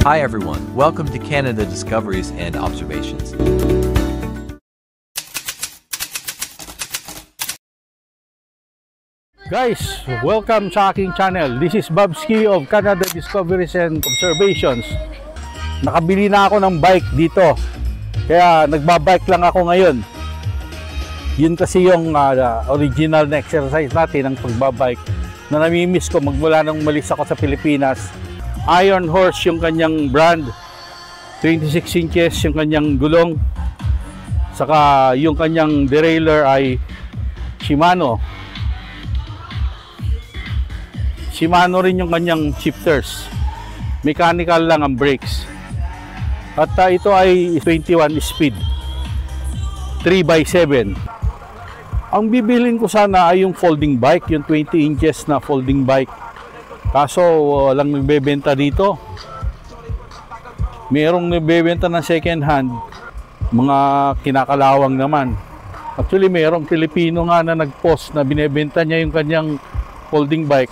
Hi everyone, welcome to Canada Discoveries and Observations. Guys, welcome sa aking channel. This is Babski of Canada Discoveries and Observations. Nakabili na ako ng bike dito, kaya nagbabike lang ako ngayon. Yun kasi yung original na exercise natin, ang pagbabike, na namimiss ko magmula nung umalis ako sa Pilipinas. Iron Horse yung kanyang brand, 26 inches yung kanyang gulong, saka yung kanyang derailleur ay Shimano rin yung kanyang shifters. Mechanical lang ang brakes. At ito ay 21 speed 3x7. Ang bibilin ko sana ay yung folding bike, yung 20 inches na folding bike. Kaso walang nagbebenta dito. Merong nagbebenta ng second hand, mga kinakalawang naman. Actually merong Pilipino nga na nag-post na binebenta niya yung kanyang folding bike.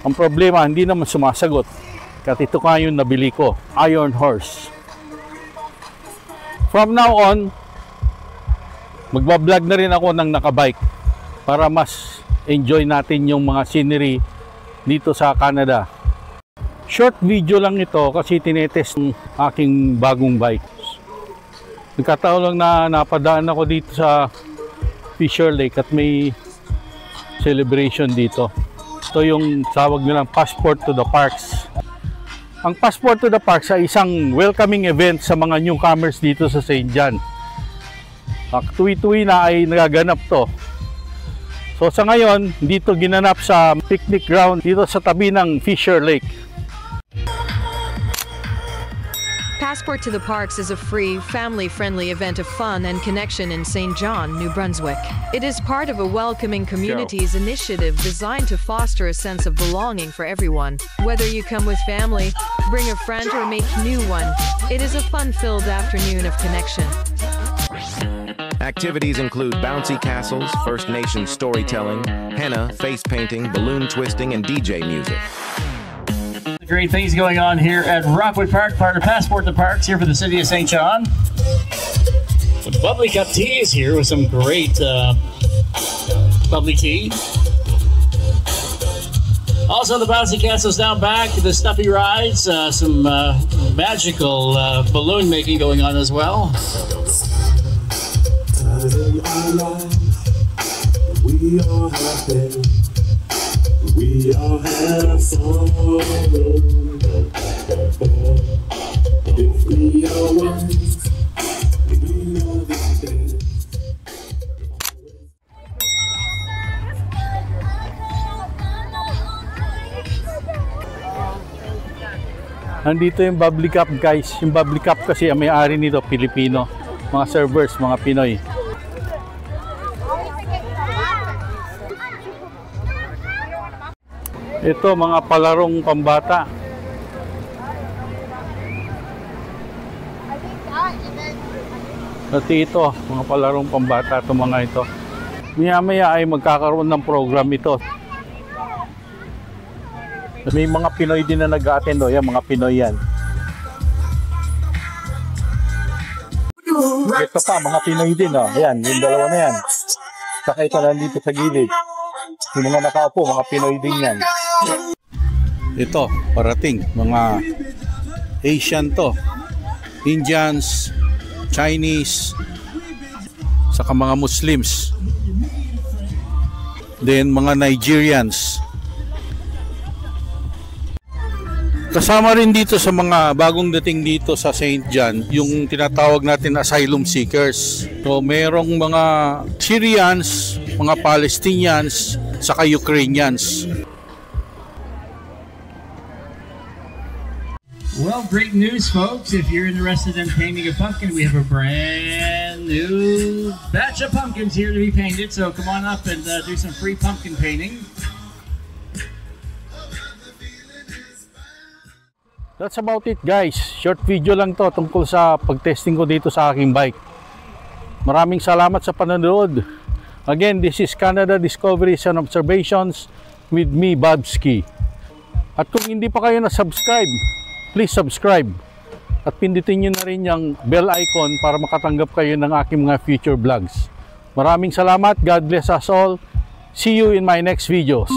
Ang problema, hindi naman sumasagot. At ito ka yung nabili ko, Iron Horse. From now on, magbablog na rin ako ng nakabike para mas enjoy natin yung mga scenery dito sa Canada. Short video lang ito kasi tinetest ng aking bagong bike. Nagkataon lang na napadaan ako dito sa Fisher Lake at may celebration dito. Ito yung tawag nilang Passport to the Parks. Ang Passport to the Parks ay isang welcoming event sa mga newcomers dito sa St. John. Tuwi-tuwi na ay nagaganap to. So sa ngayon, dito ginanap sa picnic ground dito sa tabi ng Fisher Lake. Passport to the Parks is a free, family-friendly event of fun and connection in St. John, New Brunswick. It is part of a welcoming communities initiative designed to foster a sense of belonging for everyone. Whether you come with family, bring a friend or make new one, it is a fun-filled afternoon of connection. Activities include bouncy castles, First Nation storytelling, henna, face painting, balloon twisting, and DJ music. Great things going on here at Rockwood Park, part of Passport to Parks here for the city of St. John. The Bubbly Cup Tea is here with some great bubbly tea. Also the bouncy castles down back, the stuffy rides, some magical balloon making going on as well. We all have been. We all have sorrow. If we are one, we know this day. Nandito yung Bubbly Cup, guys. Yung Bubbly Cup kasi ang may-ari nito Pilipino, mga servers, mga Pinoy. Ito mga palarong pambata. At ito, mga palarong pambata itong mga ito. Maya-maya ay magkakaroon ng program ito. May mga Pinoy din na nag-a-attend. Yan, mga Pinoy yan. Ito pa, mga Pinoy din. Yan, yung dalawa na yan. Saka ito nandito sa gilid. Yung mga nakaupo, mga Pinoy din yan. Ito, parating, mga Asian to. Indians, Chinese, saka mga Muslims. Then mga Nigerians. Kasama rin dito sa mga bagong dating dito sa St. John, yung tinatawag natin asylum seekers. So merong mga Syrians, mga Palestinians, saka Ukrainians. Well, great news, folks. If you're interested in painting a pumpkin, we have a brand new batch of pumpkins here to be painted. So come on up and do some free pumpkin painting. That's about it, guys. Short video lang to tungkol sa pag-testing ko dito sa aking bike. Maraming salamat sa panonood. Again, this is Canada Discoveries and Observations with me, Babski. At kung hindi pa kayo na-subscribe, please subscribe. at pindutin nyo na rin yung bell icon para makatanggap kayo ng aking mga future vlogs. Maraming salamat. God bless us all. See you in my next videos.